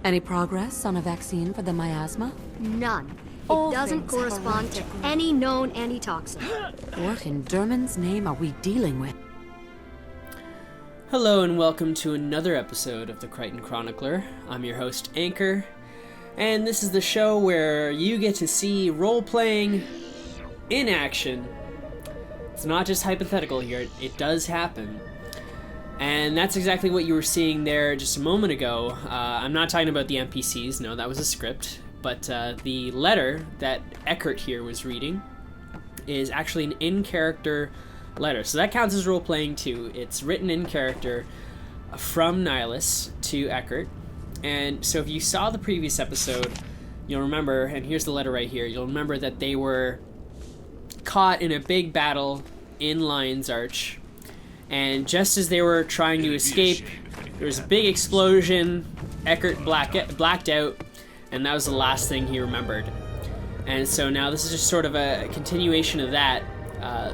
Any progress on a vaccine for the miasma? None. All It doesn't things correspond to any known antitoxin. What in Derman's name are we dealing with? Hello and welcome to another episode of the Krytan Chronicler. I'm your host, Anchor, and this is the show where you get to see role-playing in action. It's not just hypothetical here, it does happen. And that's exactly what you were seeing there just a moment ago. I'm not talking about the NPCs, no, that was a script. But the letter that Eckert here was reading is actually an in-character letter. So that counts as role-playing too. It's written in character from Nihilus to Eckert. And so if you saw the previous episode, you'll remember, and here's the letter right here, you'll remember that they were caught in a big battle in Lion's Arch. And just as they were trying to escape, there was a big explosion, Eckert blacked out, and that was the last thing he remembered. And so now this is just sort of a continuation of that,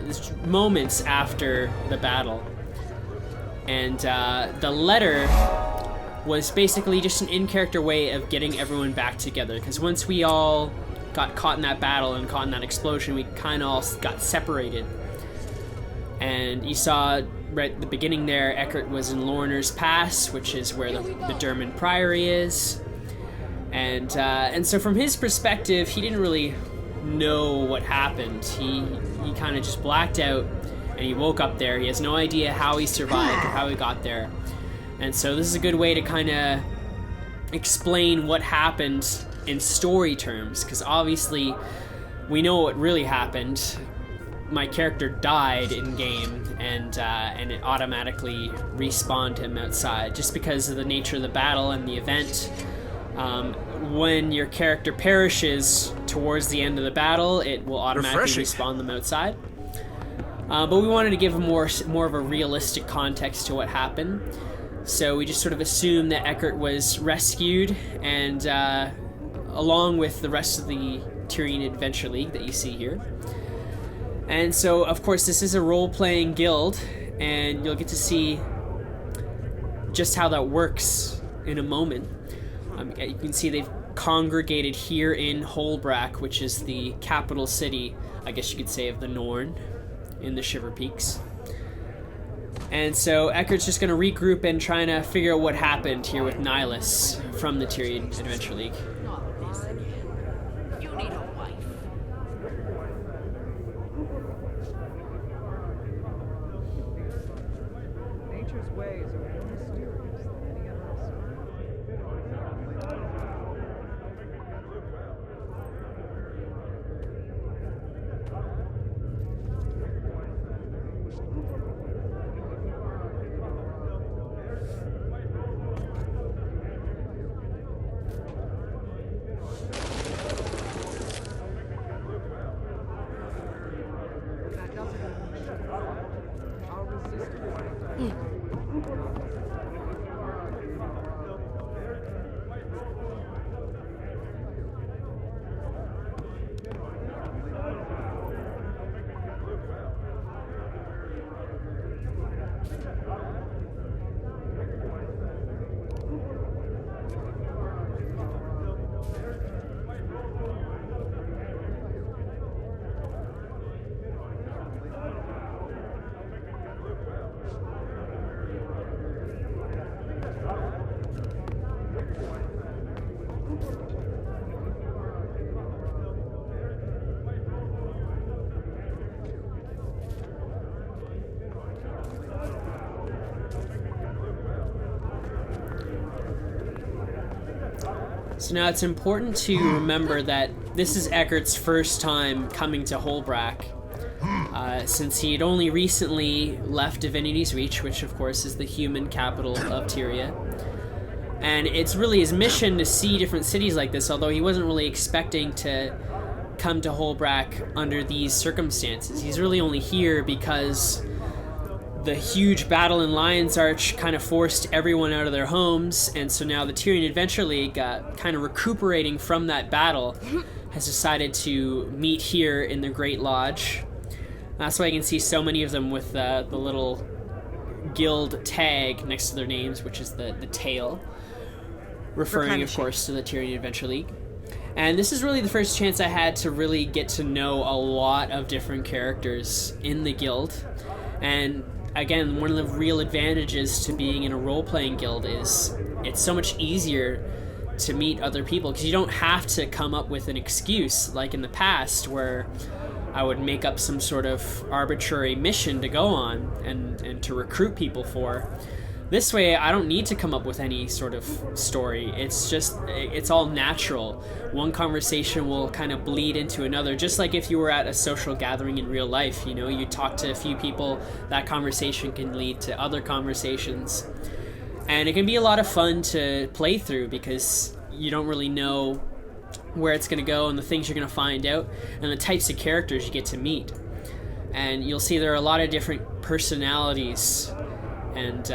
this moments after the battle. And the letter was basically just an in-character way of getting everyone back together, because once we all got caught in that battle and caught in that explosion, we kind of all got separated. And you saw right at the beginning there, Eckert was in Lorner's Pass, which is where the Derman Priory is. And so from his perspective, he didn't really know what happened. He kind of just blacked out, and he woke up there. He has no idea how he survived or how he got there. And so this is a good way to kind of explain what happened in story terms, because obviously we know what really happened. My character died in game, and it automatically respawned him outside just because of the nature of the battle and the event. When your character perishes towards the end of the battle, it will automatically respawn them outside. But we wanted to give more of a realistic context to what happened, so we just sort of assumed that Eckert was rescued, and along with the rest of the Tyrian Adventure League that you see here. And so, of course, this is a role-playing guild, and you'll get to see just how that works in a moment. You can see they've congregated here in Holbrack, which is the capital city, I guess you could say, of the Norn, in the Shiver Peaks. And so Eckert's just going to regroup and trying to figure out what happened here with Nihilus from the Tyrian Adventure League. You need a wife. Nature's ways are more mysterious than any other else. That doesn't I'll resist it. So now it's important to remember that this is Eckert's first time coming to Holbrack, since he had only recently left Divinity's Reach, which of course is the human capital of Tyria. And it's really his mission to see different cities like this, although he wasn't really expecting to come to Holbrack under these circumstances. He's really only here because the huge battle in Lion's Arch kind of forced everyone out of their homes, and so now the Tyrian Adventure League, kind of recuperating from that battle, has decided to meet here in the Great Lodge. That's why you can see so many of them with the little guild tag next to their names, which is the tail. referring, of course, to the Tyrian Adventure League. And this is really the first chance I had to really get to know a lot of different characters in the guild. And again, one of the real advantages to being in a role-playing guild is it's so much easier to meet other people, because you don't have to come up with an excuse like in the past where I would make up some sort of arbitrary mission to go on and to recruit people for. This way, I don't need to come up with any sort of story. It's all natural. One conversation will kind of bleed into another, just like if you were at a social gathering in real life. You know, you talk to a few people, that conversation can lead to other conversations. And it can be a lot of fun to play through because you don't really know where it's going to go and the things you're going to find out and the types of characters you get to meet. And you'll see there are a lot of different personalities and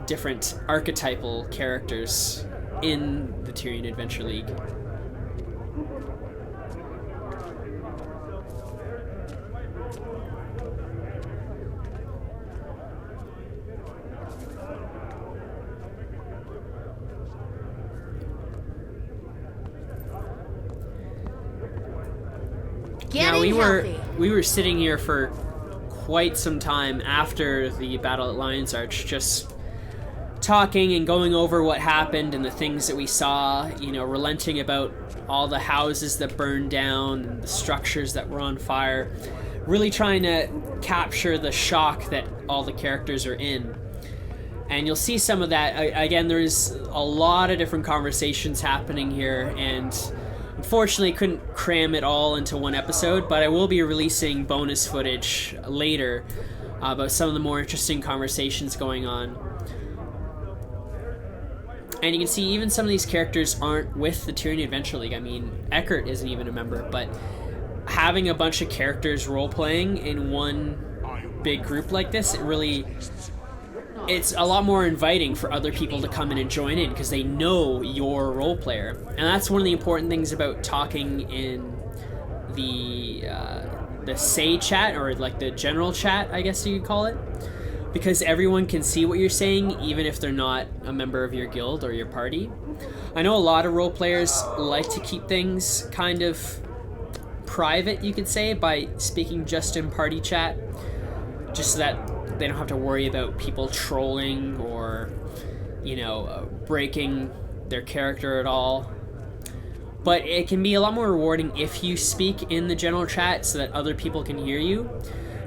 different archetypal characters in the Tyrian Adventure League. Getting healthy. We were sitting here for quite some time after the battle at Lion's Arch, just talking and going over what happened and the things that we saw, you know, relenting about all the houses that burned down and the structures that were on fire, really trying to capture the shock that all the characters are in. And you'll see some of that. Again, there's a lot of different conversations happening here, and unfortunately couldn't cram it all into one episode, but I will be releasing bonus footage later about some of the more interesting conversations going on. And you can see even some of these characters aren't with the Tyrian Adventure League. I mean, Eckert isn't even a member, but having a bunch of characters role-playing in one big group like this, it's a lot more inviting for other people to come in and join in because they know you're a role player. And that's one of the important things about talking in the say chat, or like the general chat, I guess you could call it, because everyone can see what you're saying even if they're not a member of your guild or your party. I know a lot of role players like to keep things kind of private, you could say, by speaking just in party chat, just so that they don't have to worry about people trolling or, you know, breaking their character at all. But it can be a lot more rewarding if you speak in the general chat so that other people can hear you,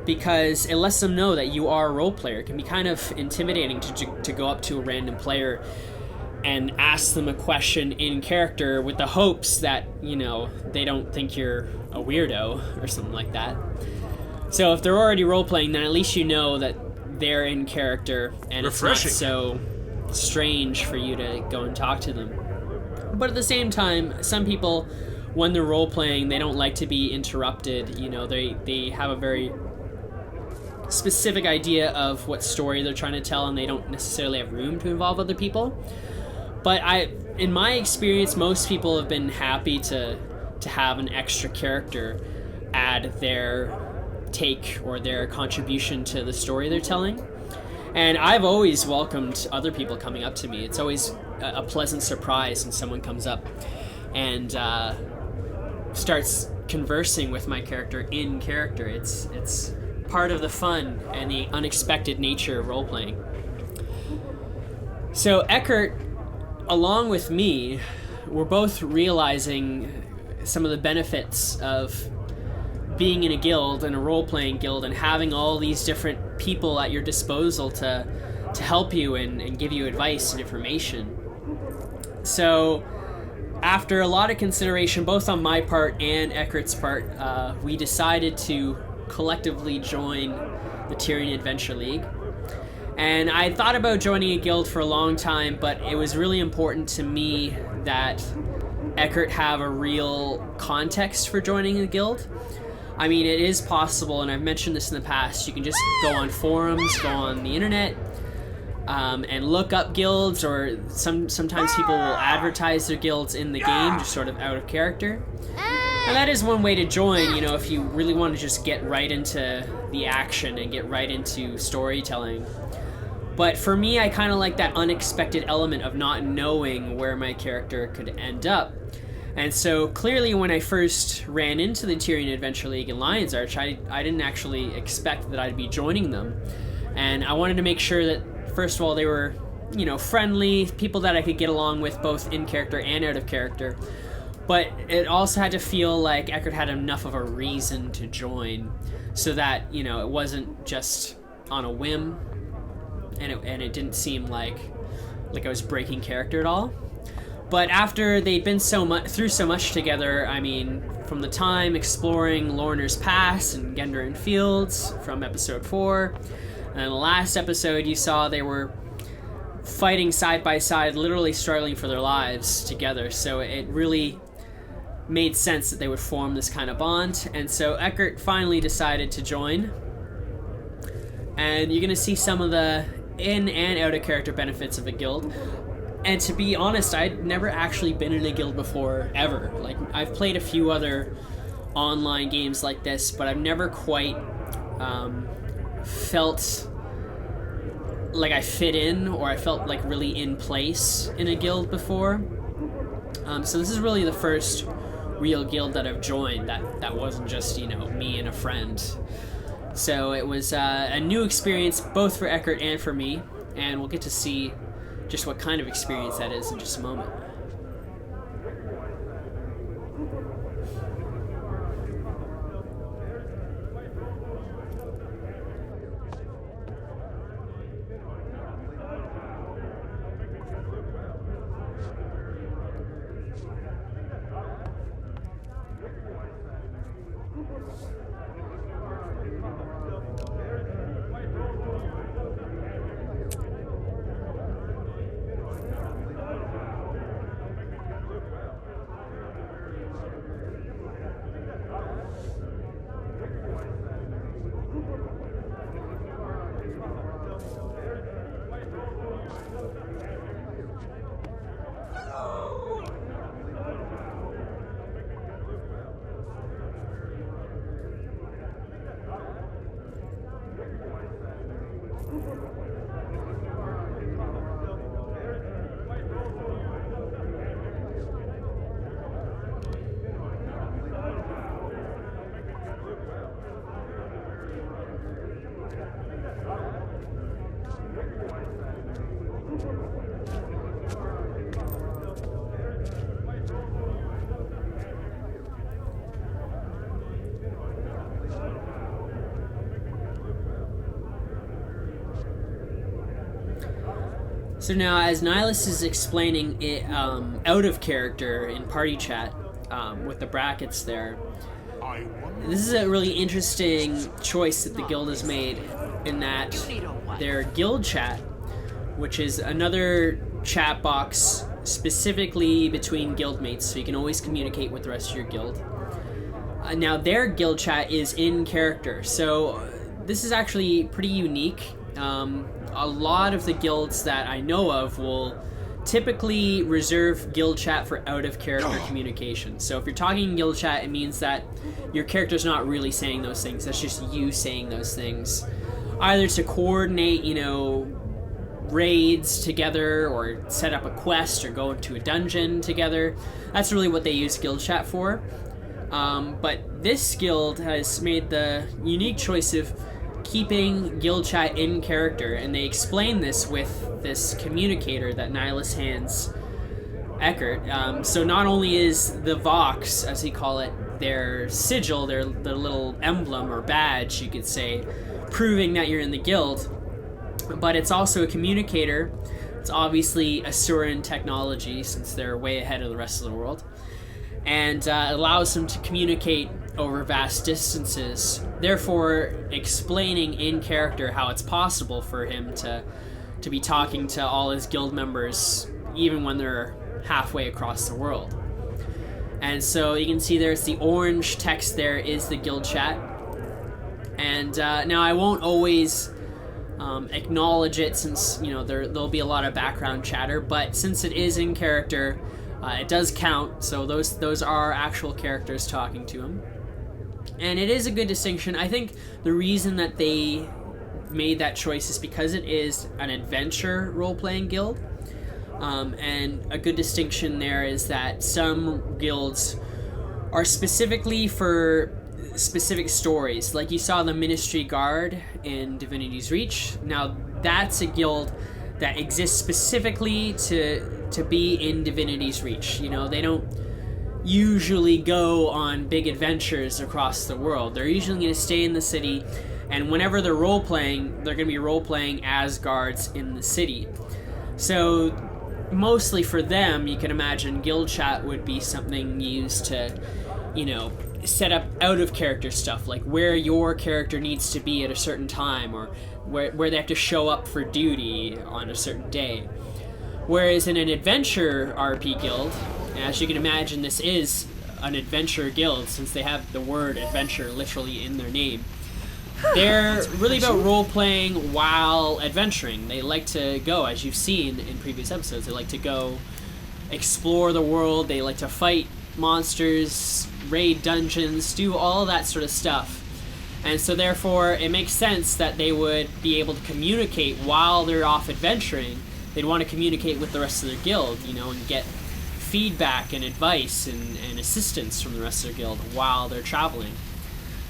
because it lets them know that you are a role player. It can be kind of intimidating to go up to a random player and ask them a question in character with the hopes that, you know, they don't think you're a weirdo or something like that. So if they're already role-playing, then at least you know that they're in character, and Refreshing. It's not so strange for you to go and talk to them. But at the same time, some people, when they're role-playing, they don't like to be interrupted. You know, they have a very specific idea of what story they're trying to tell, and they don't necessarily have room to involve other people. But in my experience, most people have been happy to have an extra character add their take or their contribution to the story they're telling. And I've always welcomed other people coming up to me. It's always a pleasant surprise when someone comes up and starts conversing with my character in character. It's part of the fun and the unexpected nature of role-playing. So Eckert, along with me, we're both realizing some of the benefits of being in a guild, and a role-playing guild, and having all these different people at your disposal to help you and give you advice and information. So after a lot of consideration, both on my part and Eckert's part, we decided to collectively join the Tyrian Adventure League. And I thought about joining a guild for a long time, but it was really important to me that Eckert have a real context for joining a guild. I mean, it is possible, and I've mentioned this in the past, you can just go on forums, go on the internet, and look up guilds, or sometimes people will advertise their guilds in the game, just sort of out of character. And that is one way to join, you know, if you really want to just get right into the action and get right into storytelling. But for me, I kind of like that unexpected element of not knowing where my character could end up. And so clearly when I first ran into the Tyrian Adventure League in Lion's Arch, I didn't actually expect that I'd be joining them. And I wanted to make sure that, first of all, they were, friendly, people that I could get along with both in character and out of character. But it also had to feel like Eckert had enough of a reason to join so that, it wasn't just on a whim and it didn't seem like I was breaking character at all. But after they'd been through so much together, I mean, from the time exploring Lorner's past and Gendron Fields from episode 4, and then the last episode you saw they were fighting side by side, literally struggling for their lives together. So it really made sense that they would form this kind of bond. And so Eckert finally decided to join. And you're going to see some of the in and out of character benefits of a guild. And to be honest, I'd never actually been in a guild before, ever. Like, I've played a few other online games like this, but I've never quite felt like I fit in, or I felt like really in place in a guild before. So this is really the first real guild that I've joined that wasn't just, me and a friend. So it was a new experience both for Eckert and for me, and we'll get to see just what kind of experience that is in just a moment. So now, as Nihilus is explaining it out of character in party chat with the brackets there, this is a really interesting choice that the guild has made, in that their guild chat, which is another chat box specifically between guildmates, so you can always communicate with the rest of your guild. Now their guild chat is in character, so this is actually pretty unique. A lot of the guilds that I know of will typically reserve guild chat for out of character communication. So if you're talking guild chat, it means that your character's not really saying those things. That's just you saying those things, either to coordinate, raids together, or set up a quest, or go into a dungeon together. That's really what they use guild chat for. But this guild has made the unique choice of keeping guild chat in character, and they explain this with this communicator that Nihilus hands Eckert. So not only is the Vox, as he call it, their sigil, their little emblem or badge, you could say, proving that you're in the guild, but it's also a communicator. It's obviously Asuran technology, since they're way ahead of the rest of the world, and allows them to communicate over vast distances, therefore explaining in character how it's possible for him to be talking to all his guild members even when they're halfway across the world. And so you can see there's the orange text there is the guild chat, and now I won't always acknowledge it, since there'll be a lot of background chatter, but since it is in character, it does count. So those are actual characters talking to him. And it is a good distinction. I think the reason that they made that choice is because it is an adventure role-playing guild. And a good distinction there is that some guilds are specifically for specific stories. Like you saw the Ministry Guard in Divinity's Reach. Now that's a guild that exists specifically to be in Divinity's Reach. You know, they don't usually go on big adventures across the world. They're usually going to stay in the city, and whenever they're role-playing, they're going to be role-playing as guards in the city. So mostly for them, you can imagine guild chat would be something used to, you know, set up out-of-character stuff, like where your character needs to be at a certain time, or where they have to show up for duty on a certain day. Whereas in an adventure RP guild, as you can imagine, this is an adventure guild, since they have the word adventure literally in their name. They're really about role-playing while adventuring. They like to go, as you've seen in previous episodes, they like to go explore the world, they like to fight monsters, raid dungeons, do all that sort of stuff. And so therefore, it makes sense that they would be able to communicate while they're off adventuring. They'd want to communicate with the rest of their guild, you know, and get feedback and advice and assistance from the rest of their guild while they're traveling.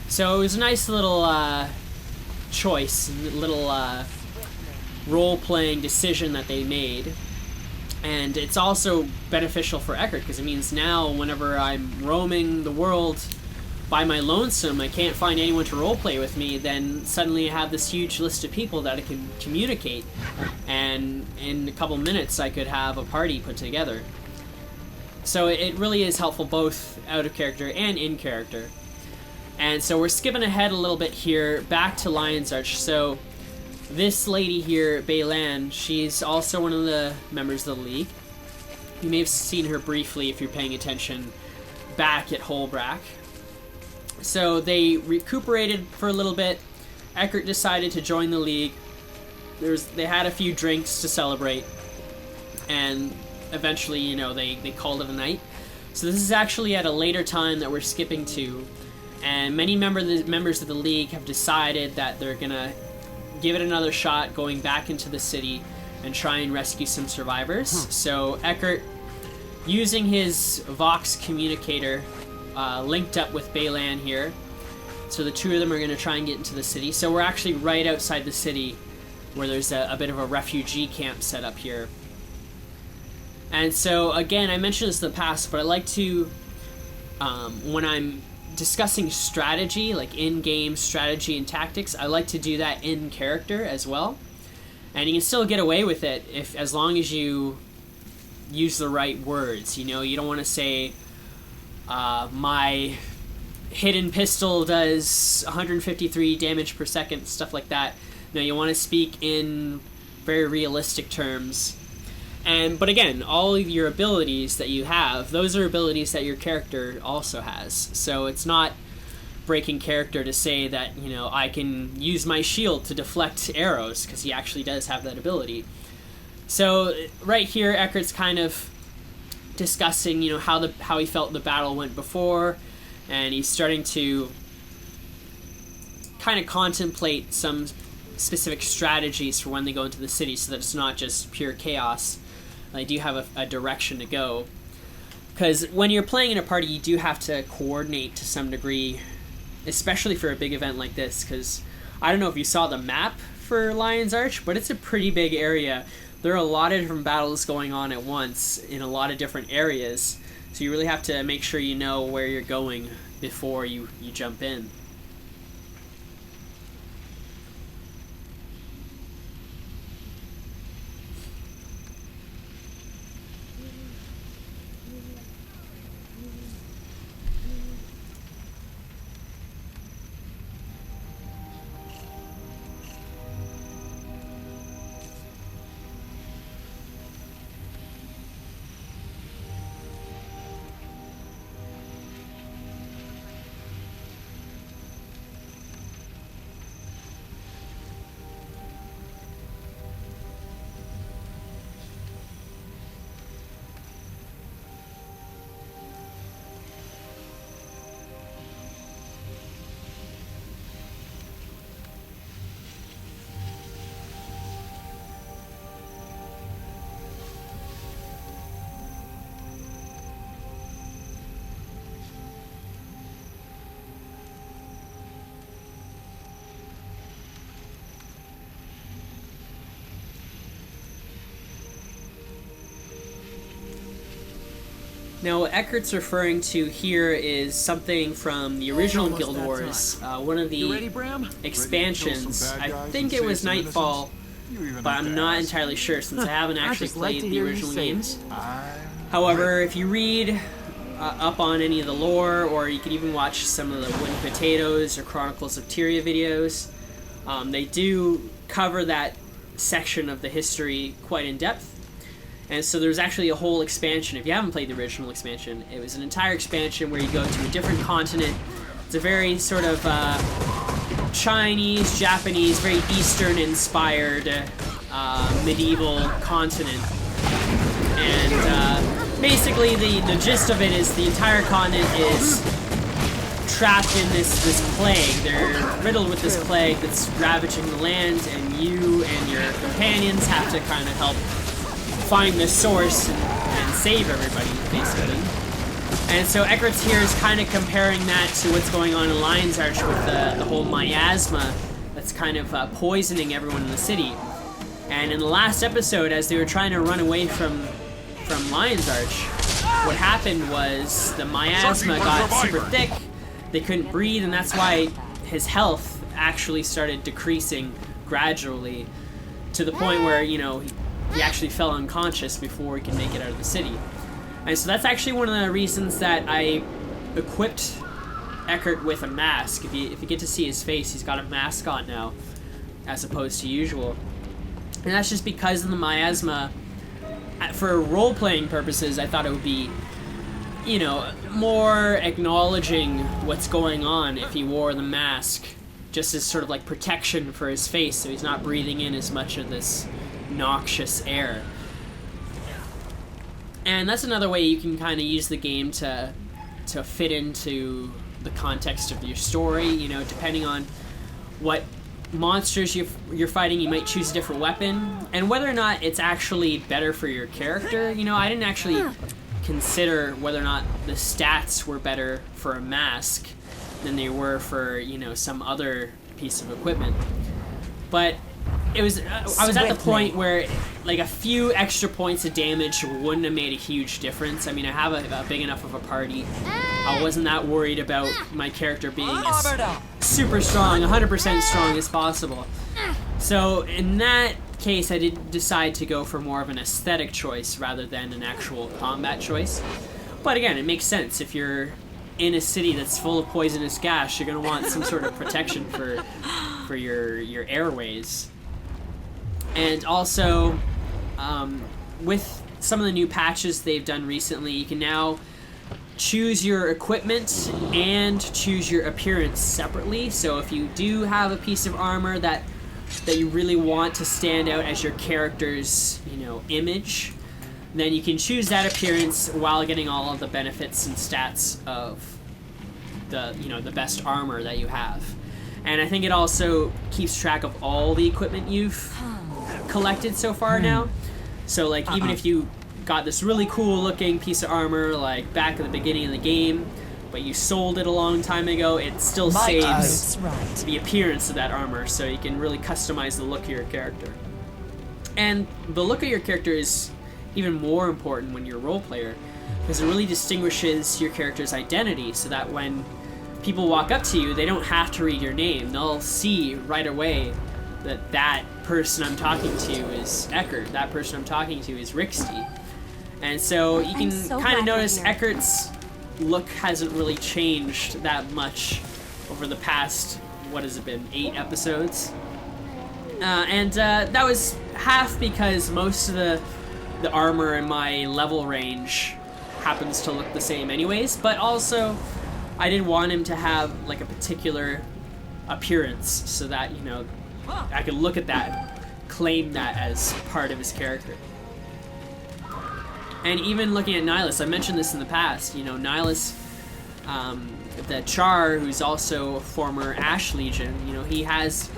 So it was a nice little choice, little role-playing decision that they made. And it's also beneficial for Eckert, because it means now whenever I'm roaming the world by my lonesome, I can't find anyone to roleplay with me, then suddenly I have this huge list of people that I can communicate, and in a couple minutes I could have a party put together. So it really is helpful both out of character and in character. And so we're skipping ahead a little bit here, back to Lion's Arch. So this lady here, Baylan, she's also one of the members of the League. You may have seen her briefly if you're paying attention back at Holbrack. So they recuperated for a little bit. Eckert decided to join the League. They had a few drinks to celebrate, and eventually, you know, they called it a night. So this is actually at a later time that we're skipping to, and many members of the League have decided that they're gonna give it another shot, going back into the city and try and rescue some survivors. So Eckert, using his Vox communicator, linked up with Baylan here. So the two of them are going to try and get into the city. So we're actually right outside the city, where there's a bit of a refugee camp set up here. And so again, I mentioned this in the past, but I like to, when I'm discussing strategy, like in-game strategy and tactics, I like to do that in character as well. And you can still get away with it as long as you use the right words. You know, you don't want to say, my hidden pistol does 153 damage per second, stuff like that. No, you want to speak in very realistic terms. But again, all of your abilities that you have, those are abilities that your character also has. So it's not breaking character to say that, you know, I can use my shield to deflect arrows, because he actually does have that ability. So right here, Eckert's kind of discussing, you know, how he felt the battle went before, and he's starting to kind of contemplate some specific strategies for when they go into the city, so that it's not just pure chaos. They do have a direction to go, because when you're playing in a party, you do have to coordinate to some degree, especially for a big event like this, because I don't know if you saw the map for Lion's Arch, but it's a pretty big area. There are a lot of different battles going on at once in a lot of different areas, so you really have to make sure you know where you're going before you jump in. Now, what Eckert's referring to here is something from the original Guild Wars, one of the expansions. I think it was Nightfall, but I'm not entirely sure since I haven't actually played the original games. However, if you read up on any of the lore, or you can even watch some of the Wooden Potatoes or Chronicles of Tyria videos, they do cover that section of the history quite in depth. And so there's actually a whole expansion. If you haven't played the original expansion, it was an entire expansion where you go to a different continent. It's a very sort of Chinese, Japanese, very Eastern-inspired medieval continent. And basically the gist of it is the entire continent is trapped in this plague. They're riddled with this plague that's ravaging the land, and you and your companions have to kind of help find the source and save everybody, basically. And so Eckert's here is kind of comparing that to what's going on in Lion's Arch with the whole miasma that's kind of poisoning everyone in the city. And in the last episode, as they were trying to run away from Lion's Arch, what happened was the miasma got super thick, they couldn't breathe, and that's why his health actually started decreasing gradually to the point where, you know, he actually fell unconscious before he could make it out of the city. And so that's actually one of the reasons that I equipped Eckert with a mask. If you get to see his face, he's got a mask on now, as opposed to usual. And that's just because of the miasma. For role-playing purposes, I thought it would be, you know, more acknowledging what's going on if he wore the mask, just as sort of like protection for his face, so he's not breathing in as much of this noxious air. And that's another way you can kind of use the game to fit into the context of your story. You know, depending on what monsters you're fighting, you might choose a different weapon, and whether or not it's actually better for your character. You know, I didn't actually consider whether or not the stats were better for a mask than they were for, you know, some other piece of equipment. But it was I was at the point where like a few extra points of damage wouldn't have made a huge difference. I mean, I have a big enough of a party. I wasn't that worried about my character being as super strong, 100% strong as possible. So in that case, I did decide to go for more of an aesthetic choice rather than an actual combat choice. But again, it makes sense. If you're in a city that's full of poisonous gas, you're going to want some sort of protection for your airways. And also, with some of the new patches they've done recently, you can now choose your equipment and choose your appearance separately. So if you do have a piece of armor that you really want to stand out as your character's, you know, image, then you can choose that appearance while getting all of the benefits and stats of the, you know, the best armor that you have. And I think it also keeps track of all the equipment you've collected so far now. So like even if you got this really cool looking piece of armor like back at the beginning of the game, but you sold it a long time ago, it still saves the appearance of that armor, so you can really customize the look of your character. And the look of your character is even more important when you're a role player, because it really distinguishes your character's identity, so that when people walk up to you, they don't have to read your name. They'll see right away that that person I'm talking to is Eckert, that person I'm talking to is Rixty. And so you can kind of notice Eckert's look hasn't really changed that much over the past, what has it been, 8 episodes? That was half because most of the armor in my level range happens to look the same anyways, but also I didn't want him to have like a particular appearance so that, you know, I could look at that and claim that as part of his character. And even looking at Nihilus, I mentioned this in the past, you know, Nihilus, the Char, who's also a former Ash Legion, you know, he has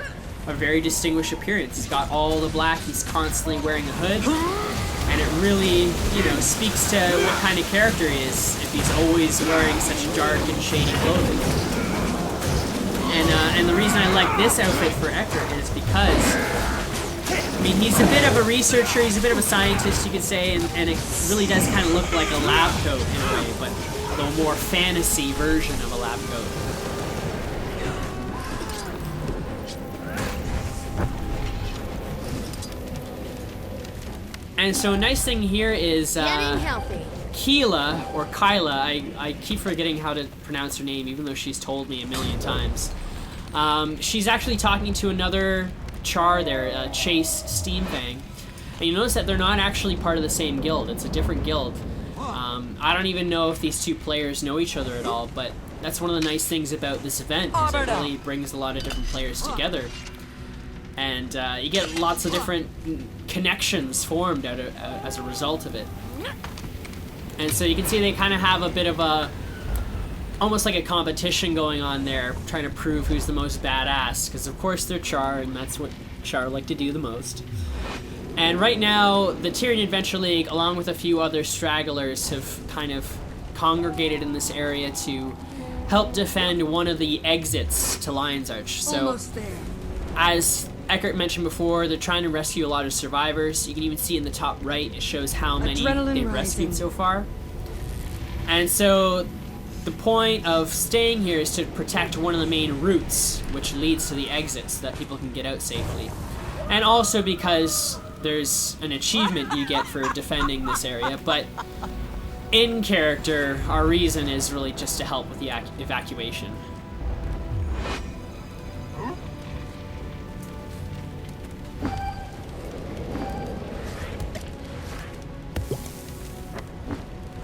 a very distinguished appearance. He's got all the black, he's constantly wearing a hood, and it really, you know, speaks to what kind of character he is if he's always wearing such dark and shady clothing. And the reason I like this outfit for Eckert is because mean, he's a bit of a researcher, he's a bit of a scientist, you could say, and it really does kind of look like a lab coat in a way, but the more fantasy version of a lab coat. And so a nice thing here is Getting healthy. Kyla, or Kyla, I keep forgetting how to pronounce her name, even though she's told me a million times. She's actually talking to another Char there, Chase Steamfang. And you notice that they're not actually part of the same guild, it's a different guild. I don't even know if these two players know each other at all, but that's one of the nice things about this event, is it really brings a lot of different players together. And you get lots of different connections formed as a result of it. And so you can see they kind of have a bit of a, almost like a competition going on there, trying to prove who's the most badass, because of course they're Char, and that's what Char like to do the most. And right now, the Tyrian Adventure League, along with a few other stragglers, have kind of congregated in this area to help defend one of the exits to Lion's Arch. So, Almost there. as Eckert mentioned before, they're trying to rescue a lot of survivors. You can even see in the top right, it shows how many they've rescued so far. And so the point of staying here is to protect one of the main routes, which leads to the exits, so that people can get out safely. And also because there's an achievement you get for defending this area, but in character, our reason is really just to help with the evacuation.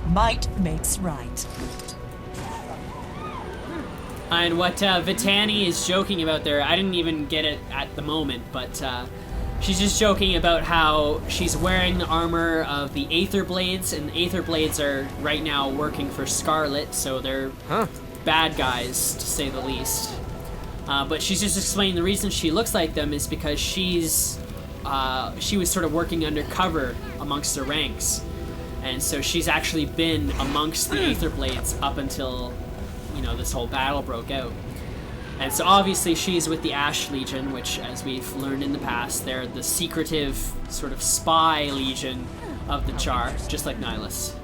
Might makes right. And what Vitani is joking about there, I didn't even get it at the moment, but she's just joking about how she's wearing the armor of the Aether Blades, and the Aether Blades are right now working for Scarlet, so they're bad guys, to say the least. But she's just explaining the reason she looks like them is because she was sort of working undercover amongst the ranks. And so she's actually been amongst the Aether Blades up until, you know, this whole battle broke out. And so obviously she's with the Ash Legion, which, as we've learned in the past, they're the secretive sort of spy legion of the Char, just like Nihilus.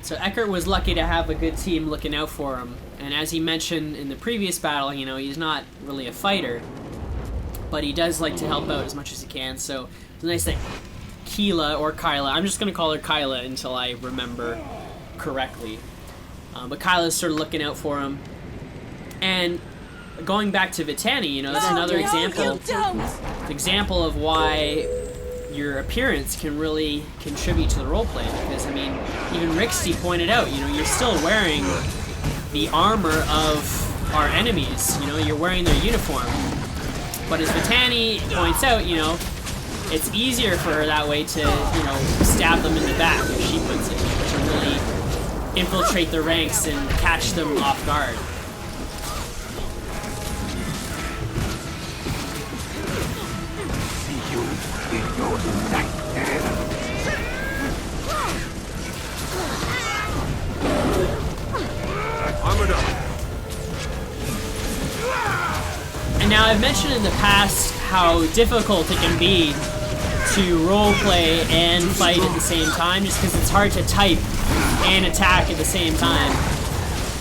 So Eckert was lucky to have a good team looking out for him, and as he mentioned in the previous battle, you know, he's not really a fighter, but he does like to help out as much as he can, so it's nice that Kyla, or Kyla, I'm just going to call her Kyla until I remember correctly, but Kyla's sort of looking out for him. And going back to Vitani, you know, that's another example of why your appearance can really contribute to the roleplay, because, I mean, even Rixty pointed out, you know, you're still wearing the armor of our enemies, you know, you're wearing their uniform. But as Vitani points out, you know, it's easier for her that way to, you know, stab them in the back, as she puts it, to really infiltrate the ranks and catch them off guard. And now I've mentioned in the past how difficult it can be to roleplay and fight at the same time, just because it's hard to type and attack at the same time.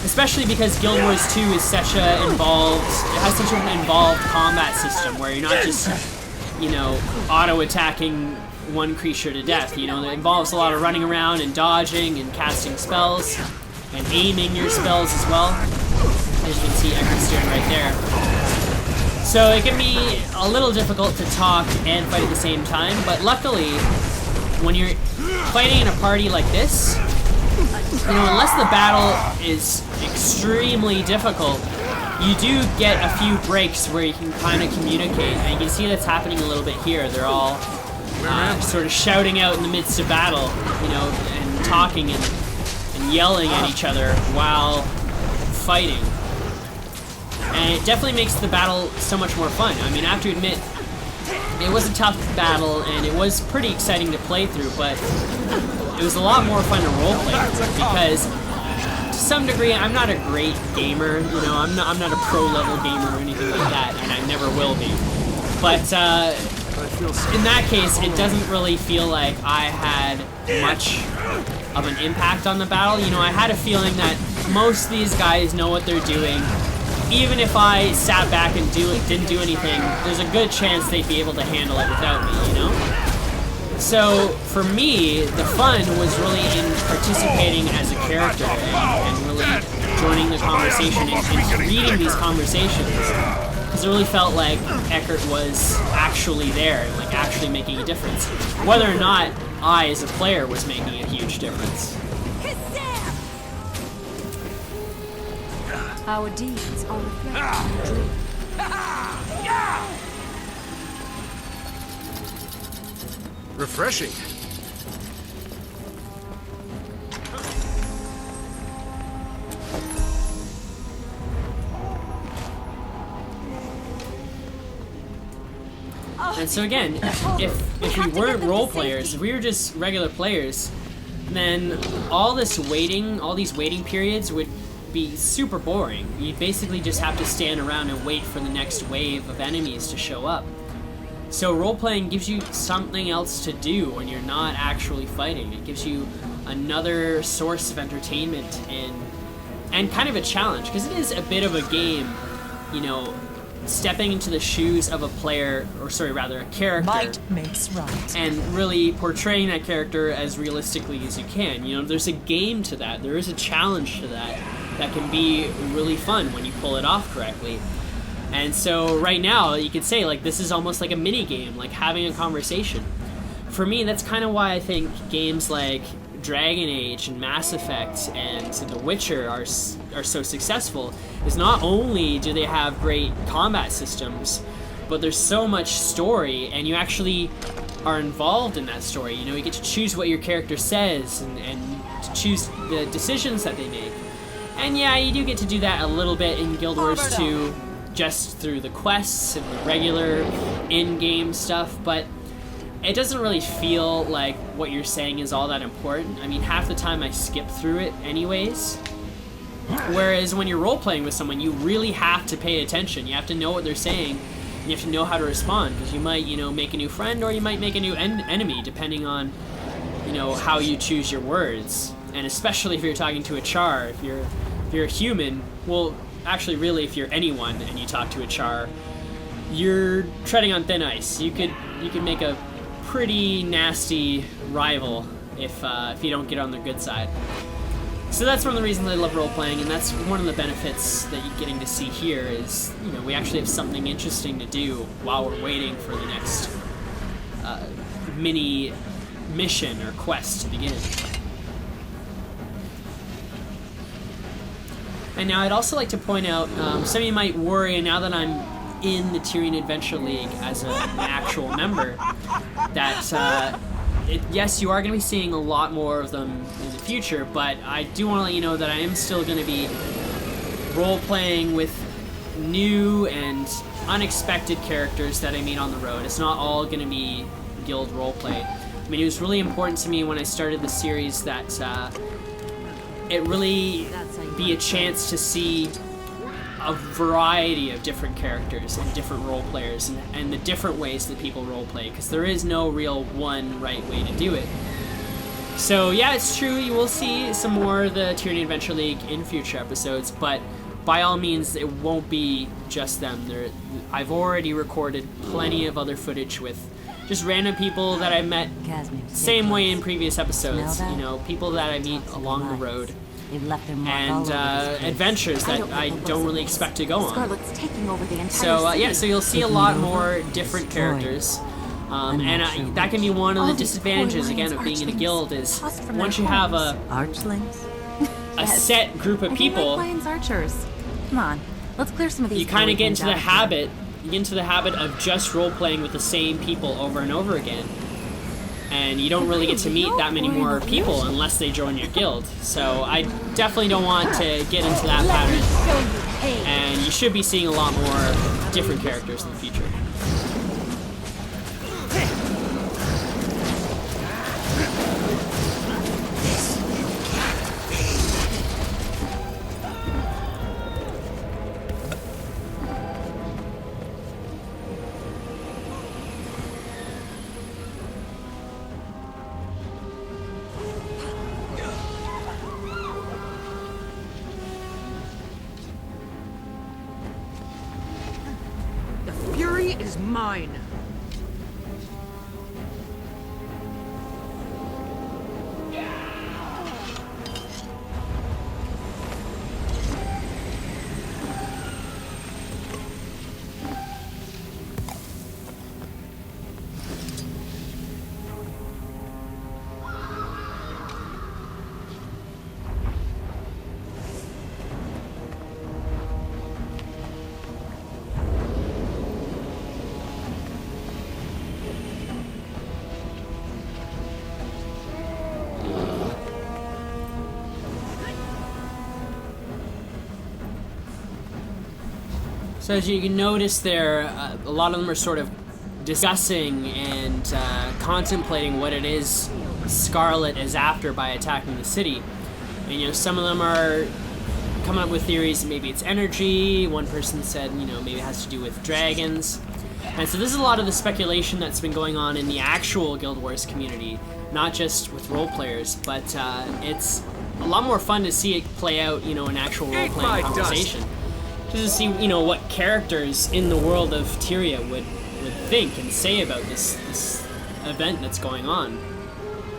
Especially because Guild Wars 2 is such a involved, it has such an involved combat system where you're not just, you know, auto-attacking one creature to death. You know, it involves a lot of running around and dodging and casting spells and aiming your spells as well. As you can see, Eckert's doing right there. So it can be a little difficult to talk and fight at the same time, but luckily, when you're fighting in a party like this, you know, unless the battle is extremely difficult, you do get a few breaks where you can kind of communicate, and you can see that's happening a little bit here. They're all sort of shouting out in the midst of battle, you know, and talking and yelling at each other while fighting. And it definitely makes the battle so much more fun. I mean, I have to admit, it was a tough battle, and it was pretty exciting to play through, but it was a lot more fun to roleplay because, to some degree, I'm not a great gamer. You know, I'm not a pro-level gamer or anything like that, and I never will be. But in that case, it doesn't really feel like I had much of an impact on the battle. You know, I had a feeling that most of these guys know what they're doing. Even if I sat back and didn't do anything, there's a good chance they'd be able to handle it without me, you know? So, for me, the fun was really in participating as a character and really joining the conversation and reading these conversations. Because it really felt like Eckert was actually there, like actually making a difference. Whether or not I, as a player, was making a huge difference. Our deeds are reflected in Refreshing. And so again, if we weren't role players, if we were just regular players, then all these waiting periods would be super boring. You basically just have to stand around and wait for the next wave of enemies to show up. So role-playing gives you something else to do when you're not actually fighting. It gives you another source of entertainment and kind of a challenge, because it is a bit of a game, you know, stepping into the shoes of a player, or sorry, rather a character. Might makes right. And really portraying that character as realistically as you can. You know, there's a game to that. There is a challenge to that can be really fun when you pull it off correctly. And so right now, you could say, like, this is almost like a mini game, like having a conversation. For me, that's kind of why I think games like Dragon Age and Mass Effect and The Witcher are so successful, is not only do they have great combat systems, but there's so much story, and you actually are involved in that story. You know, you get to choose what your character says and to choose the decisions that they make. And yeah, you do get to do that a little bit in Guild Wars 2, just through the quests and the regular in-game stuff, but it doesn't really feel like what you're saying is all that important. I mean, half the time I skip through it anyways. Whereas when you're role-playing with someone, you really have to pay attention. You have to know what they're saying, and you have to know how to respond, because you might, you know, make a new friend, or you might make a new enemy, depending on, you know, how you choose your words. And especially if you're talking to a char, if you're a human, well, actually, really, if you're anyone and you talk to a char, you're treading on thin ice. You could make a pretty nasty rival if you don't get on their good side. So that's one of the reasons I love role-playing, and that's one of the benefits that you're getting to see here is, you know, we actually have something interesting to do while we're waiting for the next mini mission or quest to begin. And now I'd also like to point out, some of you might worry, now that I'm in the Tyrian Adventure League as an actual member, that yes, you are going to be seeing a lot more of them in the future, but I do want to let you know that I am still going to be role-playing with new and unexpected characters that I meet on the road. It's not all going to be guild roleplay. I mean, it was really important to me when I started the series that it really be a chance to see a variety of different characters and different role players and the different ways that people role play, because there is no real one right way to do it. So yeah, it's true, you will see some more of the Tyrian Adventure League in future episodes, but by all means it won't be just them. I've already recorded plenty of other footage with just random people that I met, same way in previous episodes, you know, people that I meet along the road. And adventures that I don't really expect to go on. So yeah, so you'll see a lot more different characters, and that can be one of the disadvantages again of being in a guild is once you have a set group of people. Come on, Let's clear some of these. you kind of get into the out of here. habit. You get into the habit of just role playing with the same people over and over again, and you don't really get to meet that many more people unless they join your guild. So I definitely don't want to get into that pattern. And you should be seeing a lot more different characters in the future. The fury is mine. So as you can notice there, a lot of them are sort of discussing and contemplating what it is Scarlet is after by attacking the city. And, you know, some of them are coming up with theories. Maybe it's energy. One person said, you know, maybe it has to do with dragons. And so this is a lot of the speculation that's been going on in the actual Guild Wars community, not just with role players, but it's a lot more fun to see it play out, you know, in actual role-playing conversation. Just to see, you know, what characters in the world of Tyria would think and say about this event that's going on.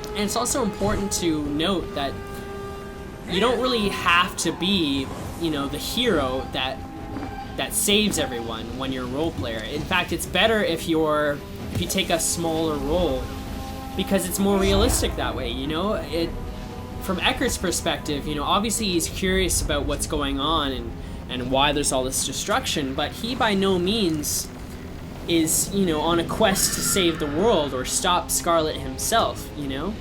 And it's also important to note that you don't really have to be, you know, the hero that saves everyone when you're a role player. In fact, it's better if you take a smaller role, because it's more realistic that way, you know? From Eckert's perspective, you know, obviously he's curious about what's going on and why there's all this destruction, but he by no means is, you know, on a quest to save the world or stop Scarlet himself, you know?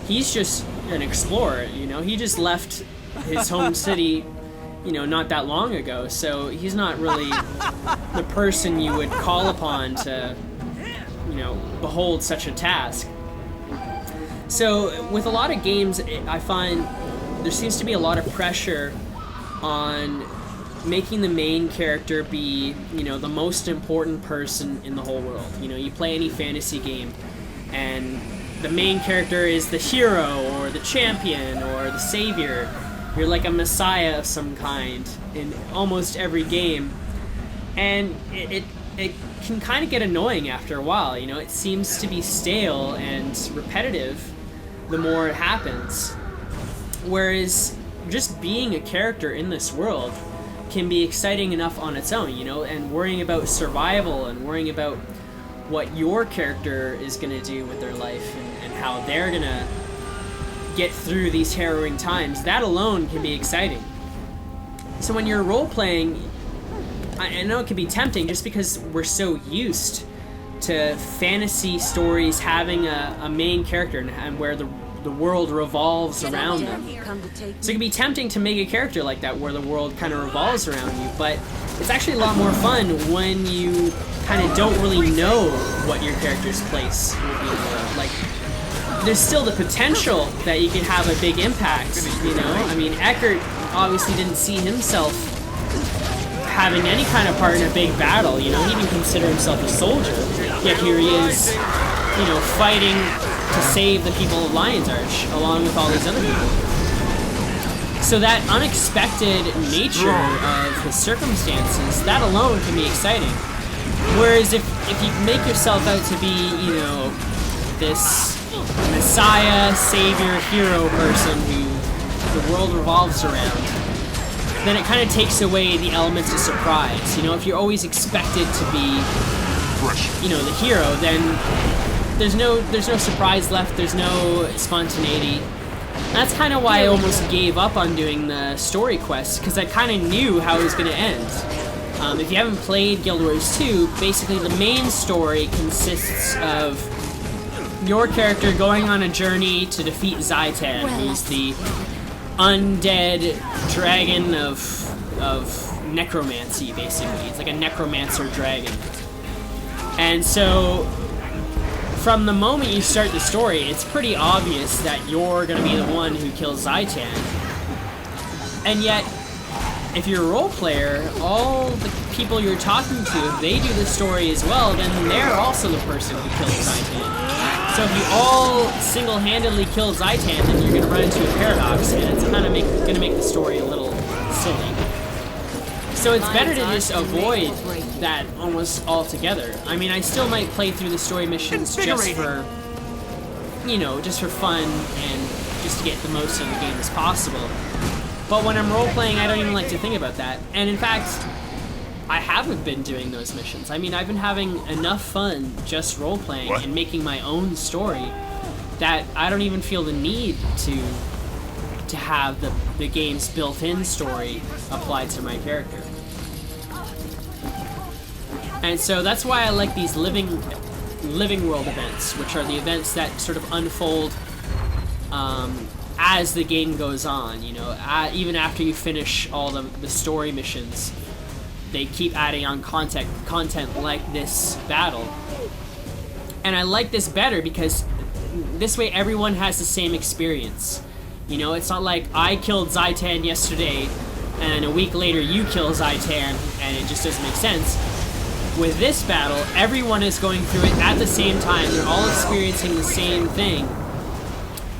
He's just an explorer, you know? He just left his home city, you know, not that long ago, so he's not really the person you would call upon to, you know, behold such a task. So with a lot of games, I find there seems to be a lot of pressure on making the main character be, you know, the most important person in the whole world. You know, you play any fantasy game and the main character is the hero or the champion or the savior. You're like a messiah of some kind in almost every game. And it can kind of get annoying after a while, you know? It seems to be stale and repetitive the more it happens. Whereas just being a character in this world can be exciting enough on its own, you know, and worrying about survival and worrying about what your character is going to do with their life and how they're going to get through these harrowing times, that alone can be exciting. So when you're role-playing, I know it can be tempting just because we're so used to fantasy stories having a main character and where the world revolves around them. So it can be tempting to make a character like that where the world kind of revolves around you, but it's actually a lot more fun when you kind of don't really know what your character's place will be in the world. Like, there's still the potential that you could have a big impact, you know? I mean, Eckert obviously didn't see himself having any kind of part in a big battle, you know? He didn't consider himself a soldier, yet here he is, you know, fighting to save the people of Lion's Arch, along with all these other people. So that unexpected nature of his circumstances, that alone can be exciting. Whereas if you make yourself out to be, you know, this messiah, savior, hero person who the world revolves around, then it kind of takes away the elements of surprise. You know, if you're always expected to be, you know, the hero, then there's no surprise left, there's no spontaneity. That's kind of why I almost gave up on doing the story quests, because I kind of knew how it was going to end. If you haven't played Guild Wars 2, basically the main story consists of your character going on a journey to defeat Zaitan, who's the undead dragon of necromancy, basically. It's like a necromancer dragon. And so, from the moment you start the story, it's pretty obvious that you're going to be the one who kills Zaitan. And yet, if you're a role player, all the people you're talking to, if they do the story as well, then they're also the person who kills Zaitan. So if you all single-handedly kill Zaitan, then you're going to run into a paradox, and it's kind of going to make the story a little silly. So it's better to just avoid that almost altogether. I mean, I still might play through the story missions just for, you know, just for fun and just to get the most out of the game as possible. But when I'm role-playing, I don't even like to think about that. And in fact, I haven't been doing those missions. I mean, I've been having enough fun just role-playing and making my own story that I don't even feel the need to have the game's built-in story applied to my character. And so that's why I like these living world events, which are the events that sort of unfold as the game goes on. You know, even after you finish all the story missions, they keep adding on content like this battle. And I like this better because this way everyone has the same experience. You know, it's not like I killed Zaitan yesterday and a week later you kill Zaitan and it just doesn't make sense. With this battle, everyone is going through it at the same time. They're all experiencing the same thing.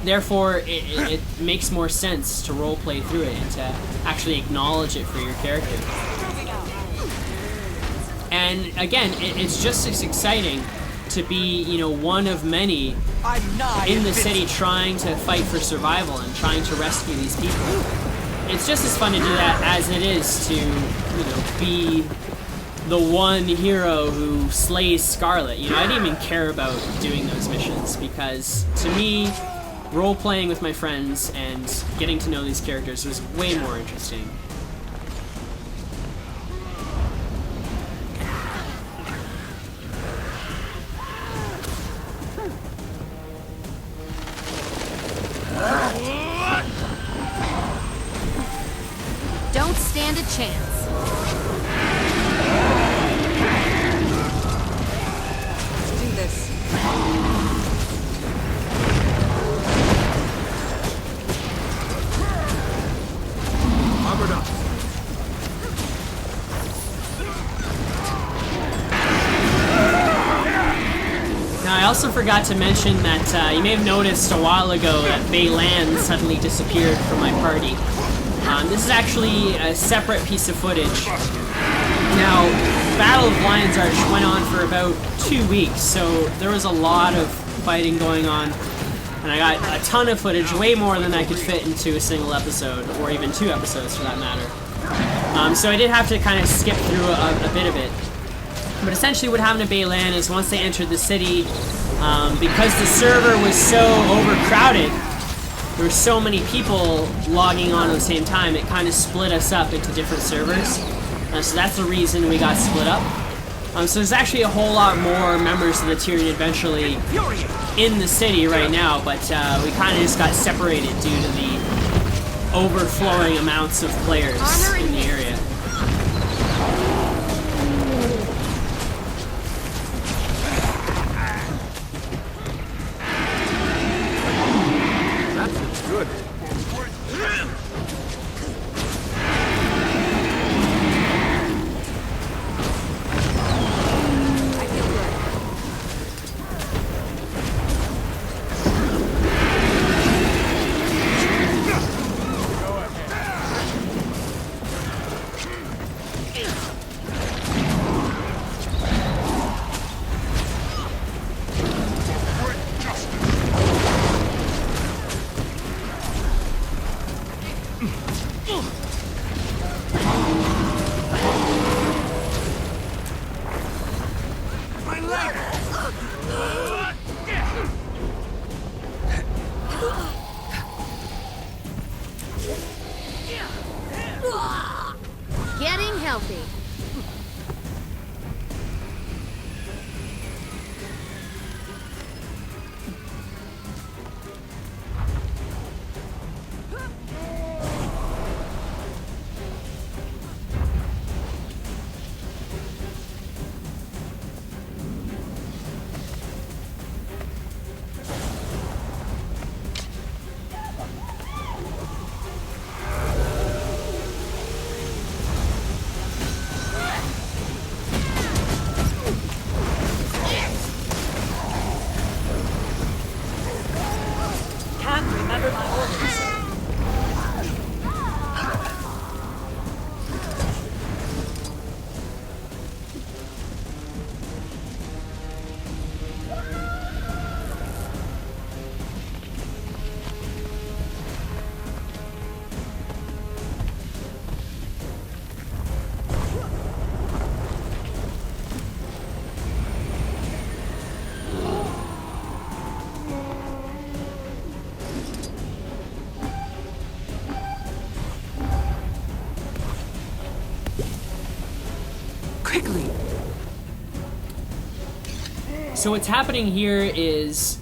Therefore, it makes more sense to roleplay through it and to actually acknowledge it for your character. And again, it's just as exciting to be, you know, one of many in the city trying to fight for survival and trying to rescue these people. It's just as fun to do that as it is to, you know, be the one hero who slays Scarlet. You know, I didn't even care about doing those missions because, to me, role-playing with my friends and getting to know these characters was way more interesting. Don't stand a chance. Let's do this. Armored up. Now, I also forgot to mention that you may have noticed a while ago that Baylan suddenly disappeared from my party. This is actually a separate piece of footage. Now, Battle of Lion's Arch went on for about 2 weeks, so there was a lot of fighting going on, and I got a ton of footage, way more than I could fit into a single episode, or even 2 episodes for that matter. So I did have to kind of skip through a bit of it. But essentially what happened to Baylan is once they entered the city, because the server was so overcrowded, there were so many people logging on at the same time, it kind of split us up into different servers. So that's the reason we got split up. So there's actually a whole lot more members of the Tyrian Adventure League in the city right now, but we kind of just got separated due to the overflowing amounts of players in the area. That's good. healthy. Can't remember my orders. Quickly. So what's happening here is,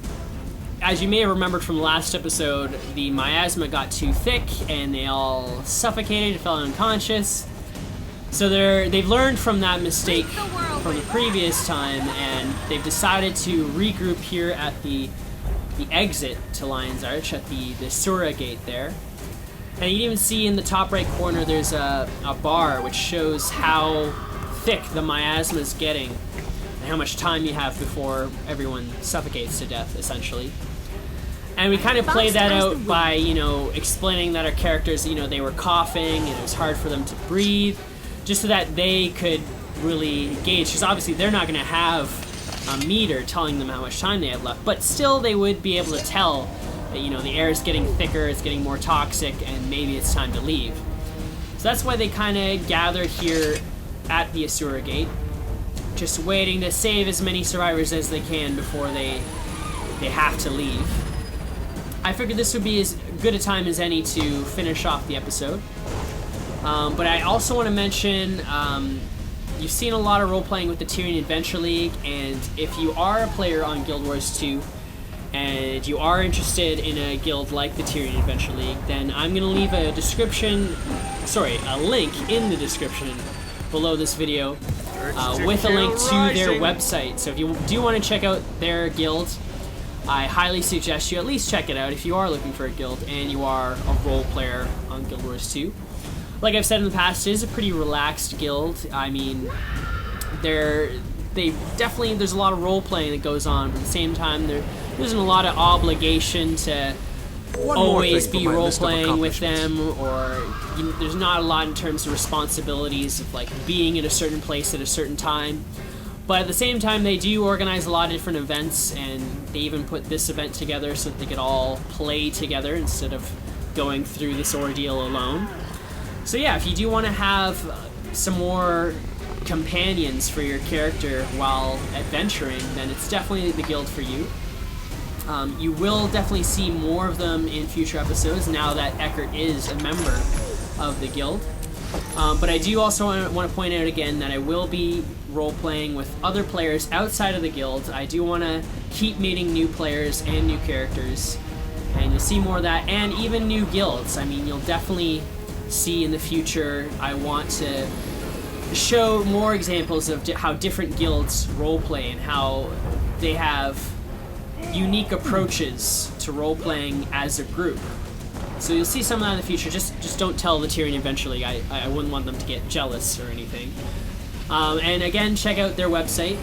as you may have remembered from the last episode, the miasma got too thick and they all suffocated and fell unconscious. So they've learned from that mistake from the previous time, and they've decided to regroup here at the exit to Lion's Arch at the Sura gate there. And you can even see in the top right corner there's a bar which shows how thick the miasma is getting and how much time you have before everyone suffocates to death, essentially. And we kind of played that out by, explaining that our characters, they were coughing and it was hard for them to breathe, just so that they could really gauge, because obviously they're not going to have a meter telling them how much time they have left, but still they would be able to tell that, the air is getting thicker, it's getting more toxic, and maybe it's time to leave. So that's why they kind of gathered here at the Asura Gate, just waiting to save as many survivors as they can before they have to leave. I figured this would be as good a time as any to finish off the episode. But I also want to mention, you've seen a lot of role-playing with the Tyrian Adventure League, and if you are a player on Guild Wars 2, and you are interested in a guild like the Tyrian Adventure League, then I'm going to leave a link in the description below this video with a link to their website. So if you do want to check out their guild, I highly suggest you at least check it out if you are looking for a guild and you are a role player on Guild Wars 2. Like I've said in the past, it is a pretty relaxed guild. I mean, there's a lot of role playing that goes on, but at the same time there isn't a lot of obligation to always be role playing with them, or there's not a lot in terms of responsibilities of like being in a certain place at a certain time. But at the same time, they do organize a lot of different events, and they even put this event together so that they could all play together instead of going through this ordeal alone. So yeah, if you do want to have some more companions for your character while adventuring, then it's definitely the guild for you. You will definitely see more of them in future episodes now that Eckert is a member of the guild. But I do also want to point out again that I will be role-playing with other players outside of the guild. I do want to keep meeting new players and new characters, and you'll see more of that, and even new guilds. I mean, you'll definitely see in the future, I want to show more examples of how different guilds role-play and how they have unique approaches to role-playing as a group. So you'll see some of that in the future. Just don't tell the Tyrian Adventure League. I wouldn't want them to get jealous or anything. And again, check out their website.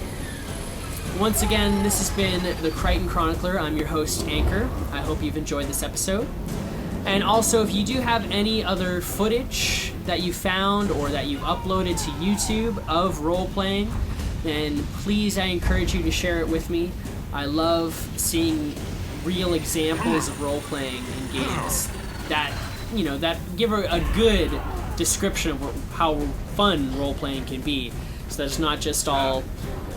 Once again, this has been the Krytan Chronicler. I'm your host, Anchor. I hope you've enjoyed this episode. And also, if you do have any other footage that you found or that you've uploaded to YouTube of role-playing, then please, I encourage you to share it with me. I love seeing real examples of role-playing in games that, that give a good description of how fun role-playing can be, so that it's not just all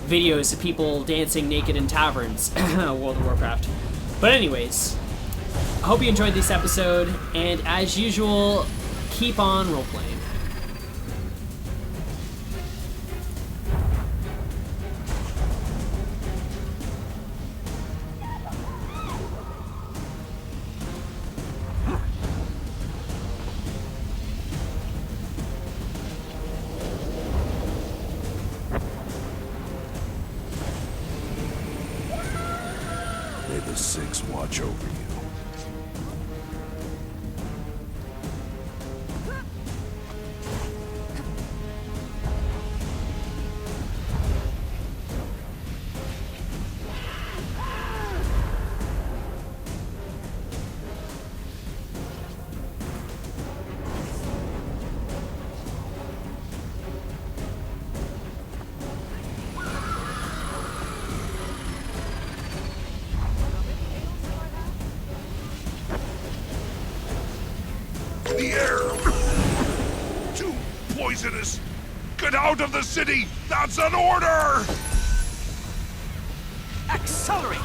videos of people dancing naked in taverns, World of Warcraft. But anyways, I hope you enjoyed this episode, and as usual, keep on role-playing. the air! Too poisonous! Get out of the city! That's an order! Accelerate!